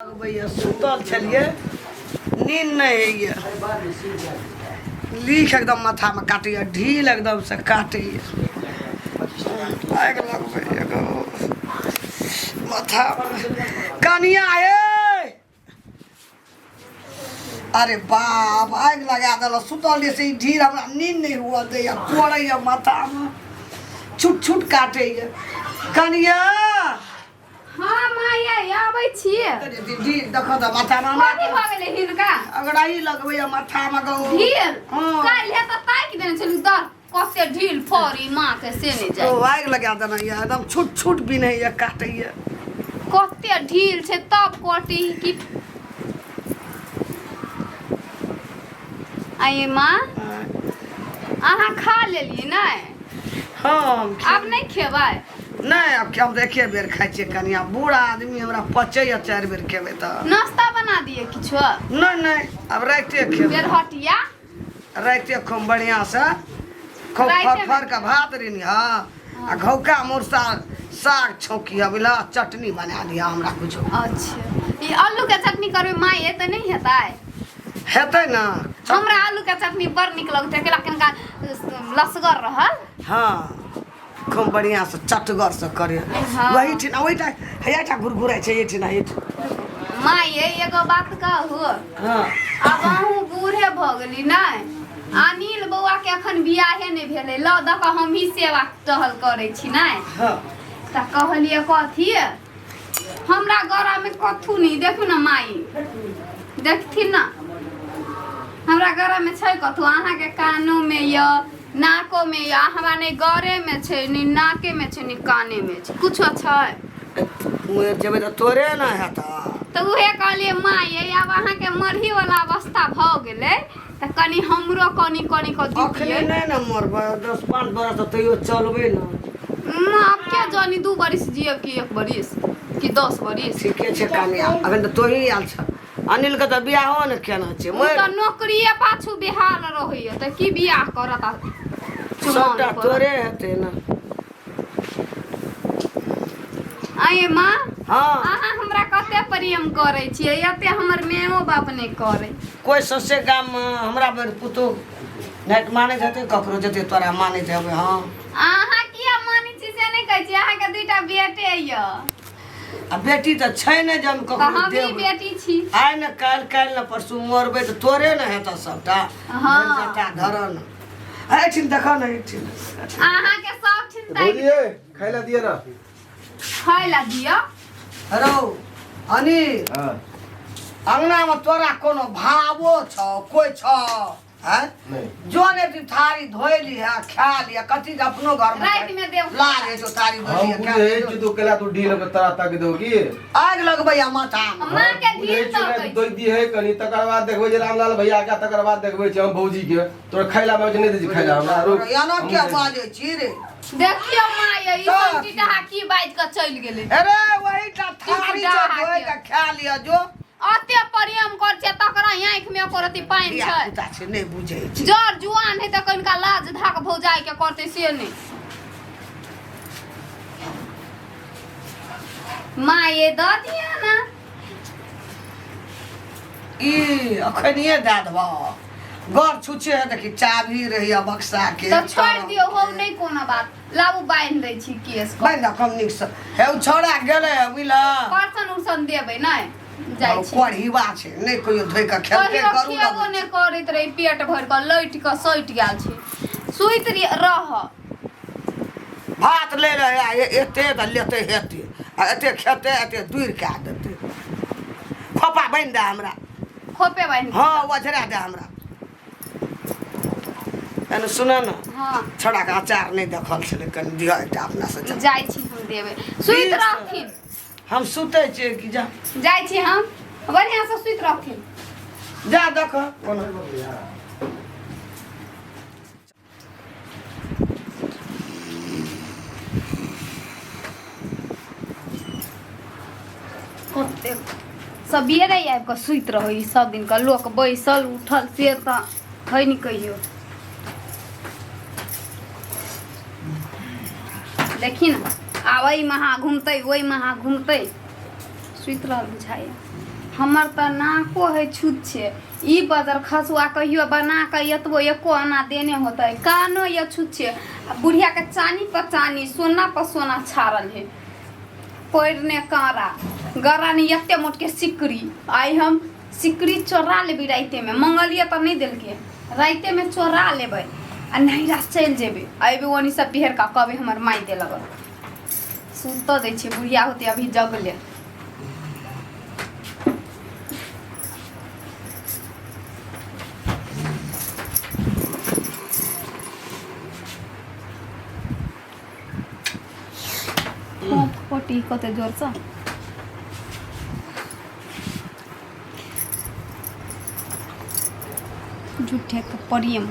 भैया सुतल छलिए नींद नहीं है लीख एकदम माथा में काटिए ढील एकदम से काटिए आग लगबे माथा कनिया है। अरे बाप आग लगा दिल सुतल से ढील हमरा नींद नहीं हुआ दे कोड़े माथा में छुट छुट काटे कनिया। हाँ माया आबै छियै ढील देखो त माथा में कथी भ गेलै हिनका अगड़ाई लगबे माथा में गो ढील हाँ। काल्हि हे त ताकि देने छलु दर कते ढील फरी माँ के से नहीं जाय ओ आग लगा देना ये एकदम छुट छुट भी नहीं ये काटे ये कते ढील छै तब कटी कि आये माँ अहाँ खा लेलिए नै हम अब नहीं खेबै नहीं अब क्या देखे बेर खाई छे कनिया बूढ़ा आदमी हमरा पचे या 4 बेर खेबे त नाश्ता बना दिए किछो नहीं नहीं अब राइते खेबे बेर हटिया राइते खूब बढ़िया से खूब राइते फर का भात रिनी हां आ घौका मुरसा साग छौकी हबला चटनी बना दिया हमरा कुछो। अच्छा ई आलू के चटनी करबे माँ ये त नहीं हेतै हेतै ना हमरा आलू के चटनी बड़ निक लगतै केला कनका लसगर रहल हां खूब बढ़िया से चटगर से करे हाँ। वही ठिन ओइटा हेटा गुरगुराय छे एठिन हेठ माँ ये एगो बात कहू हां अब अहूँ बूढ़े भ गेली नै अनिल बौआ के अखन बियाहे नहीं भेलै ल द क हम ही सेवा टहल करै छी नै हां त कहलिए कथी हमरा गरा में कथू नहीं देखू ना माई देखथिन ना हमरा गरा में छै कथू अहाँ के कानो में य नाको में या हमरा नहीं गरे में छै नहीं नाके में छै नहीं काने में छै कुछ छै मुए जेबे त तोरे ना हेता तो उहे कहलिए माँ ये अब अहाँ के मरही वाला अवस्था भ गेलै त कनी हमरो कनी कनी क अखनी दिए नहीं ना मरबे 10-5 बरस त तैयो चलबे ना अब क्या जानी 2 बरिस जियब कि 1 बरिस कि 10 बरिस ठीके छे कनिया अखन त तोही आल छ अनिल के त बियाहो न केना छे उ त नौकरीए पाछू बेहाल रहैय त की बियाह करत सबटा तोरे हेते ना। आये माँ हां अहाँ हमरा कते प्रेम करै छियै एते हमर मेओ बाप नहीं करे कोई ससे गाम में हमरा बेर पुतो नेट माने जते ककरो जते तोरा माने जेबे हां अहाँ किया मानी छी से नहीं कहै छी अहाँ के दूटा बेटे य आ बेटी त छै ने जम त ककरो हम ही देब बेटी छी आइ न काल न परसू मरबे त तोरे न हेता सबटा हाँ। जता धरन एठिन देखा न एठिन अहाँ के सब चिंता बोलिए खाइला दिए ना खाइला दियो हेलो अनिल हां अंगना में तोरा कोनो भावो छ कोई छ हैं नहीं जोने ती थारी धोइली है खा लिया कथी के अपनो घर में रात में देव लागे तो थारी धोइली हम है बुझे है कि तो केला तो ढील के तरह तक दोगी आग लगबै या माथा में माँ के बुझे ढील छै तकै दो दी है कनी तकर बाद देखबै जे रामलाल भैया के तकर बाद देखबै छै हम भौजी के तोर खाइला में नहीं दे खाइला हमरा रोक याना क्या बाजे छी रे देखियो माँ ये ई सब टिटहा की बाज के चल गेलै अरे वही ता थारी टिटहा जो धोइ के। के खा लिया जो अते प्रेम कर छै तकरा आंख में करती पानी बिया छै पुता छै नहीं बुझै छी जर जुआन है त कनिका लाज धाक भौजाई के करते से नहीं माँ ये द दिया ना ई अखनिए दे देबा घर छुछे है देखी चाभी रही बक्सा के तो छोड़ दियो हो नहीं कोनो बात लाबू बांध दै छी केस को भाई ना कम निक से हे उ छोड़ा गेले मिला परसन उरसन देबै नहीं जाय छी कोढ़ीवा छै नहीं कोई धोइ के खेलते कहियो करू खेबो ना ने करैत रही पेट भर के लैट के सैट गेल छै सुइत रह भात ले ले एते त लेते हेते आ एते खेते एते दूर के देते खोपा बन दे हमरा खोपे बांध हां वजरा दे हमरा एने सुना ना हां छोड़ा के अचार नहीं देखल छले कनी दिया एकटा अपना से जा। जाय छी हम देबै सुइत रहथिन हम सुते छिए कि जा जाय छी हम बढ़िया से सुइत रहथिन जा देखो कोनो कते सबेरे आबि कऽ सुइत रहै सब दिन के लोक बैसल उठल से त है नहीं कहियो देखी ना आब महा घूमते वही महा घूमते सुइत रहल बुझाइए। हमर त नाको है छूत छे ई बदर खसुआ कहियो बना के एतबो एको आना देने होते कानो ये छूत छे बुढ़िया के चानी पर चानी सोना पर सोना छाड़ल है पैरने कारा गरा ने एते मोट के सिकरी आई हम सिकरी चोरा लेबी राइते में मंगलिया त नहीं देलके राइते में चोरा लेबै आ नैरा चल जेबे अबे ओनी सब बिहर का कबे हमर माई दे लगल सुत दै छे बुढ़िया होते अभी जगले पटी कते जोर से झूठे के परियम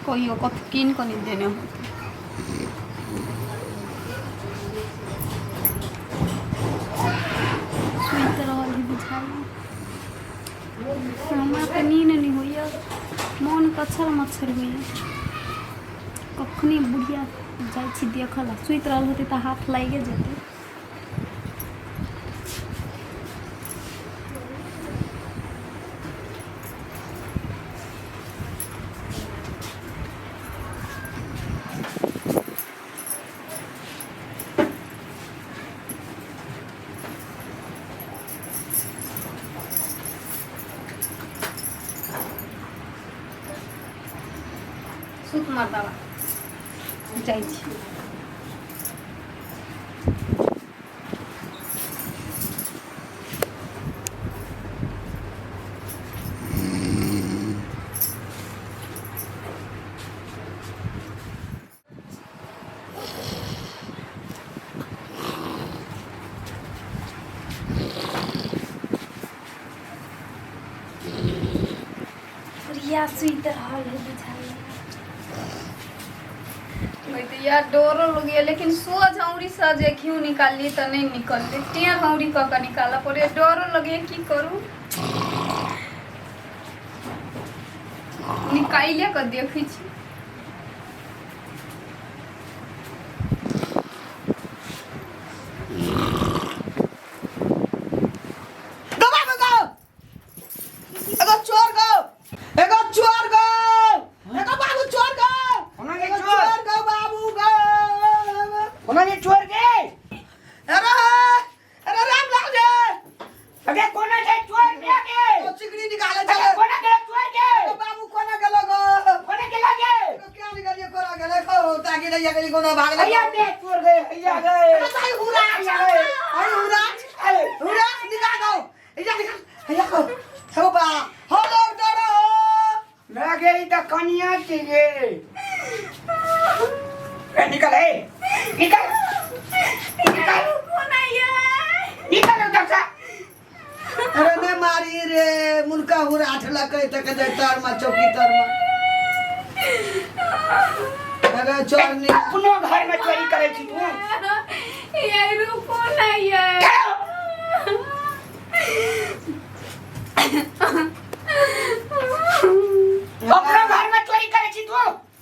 कोई कत किन को नहीं देने होते सुइत रहल ही बुझाई हमरा तो नींद नहीं होइया मन कछर मच्छर होइया कखनी बुढ़िया जाइ छी देखला सुइत रहल होते त हाथ लागे जेते सुत मरदावा जाइ छी प्रिया सुइत रहल है बुझाइए तो यार डरो लग गया लेकिन सोच हौरी सजे क्यों निकाली तो नहीं निकलते टें हौरी कक निकाला पड़े डरो लगे की करूं निकाले कर देखी छी अपनो घर में चोरी करे छी तू ये रुको ना ये अपनो घर में चोरी करे छी तू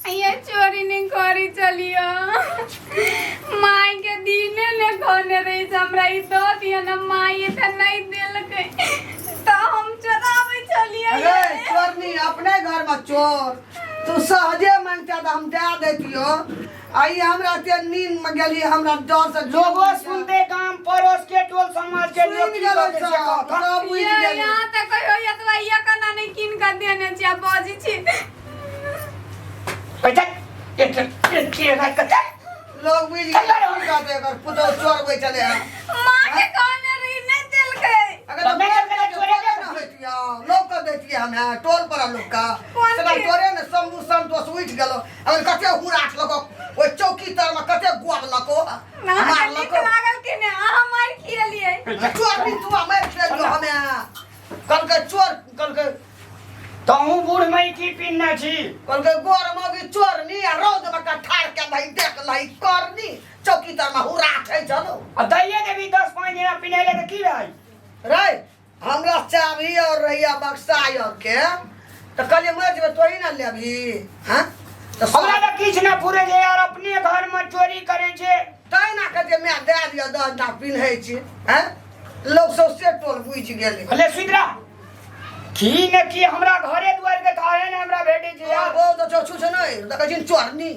ये चोरी नहीं करी चलियो माई के दीने ने खोने रही हमरा ई दो दिया ना माई त नहीं देल के तो हम चोरावे चलियो अरे चोर नहीं अपने घर में चोर तू सहजे मानता तो हम दे देतियो आई हमरा ते नींद में गेली हमरा डर से लोगो सुनते काम पड़ोस के टोल समाज के लोग की करे से सब बुझ गेली यहाँ त कहियो एतवा या कना नहीं किन कर देने छिया बाजी छी पैसा के रात का लोग बुझ गेली कहते अगर पुतो चोर कोई चले मां के कहने रही नहीं दिल के अगर मैं मेरा चोरे ना होतिया लोग को देतिए हमें टोल पर लोग का सदा चोरे ने शंभू संतोष उठ गेलो अगर कते हुराठ लगो ओ चौकी तर में कते गोब लको मार लको लागल के ने आ मार खियलिए चोर भी तू मार खेलो हमें कल के चोर कल के तहु बूढ़ मई की पिन्ना छी कल के गोर मगी चोर नी आ रोद में का ठाड़ के भाई देख लई करनी चौकी तर में हुराठ है चलो आ दैये देवी 10 पानी ना पिनेले त की रही रे हमरा चाबी और रहिया बक्सा और के तो कल मज में तोही ना लेबी हां तो हमरा त किछ ना पूरे जे यार अपने घर में चोरी करे छे तै ना कते मैं दे दियो 10 ना पिन्है छी हैं लोग सब से टोल बुझ गेले भले सुधरा की न की हमरा घरे दुआर के काहे न हमरा भेटे छै यार बहुत अच्छा छु छ नै देखै छिन चोरनी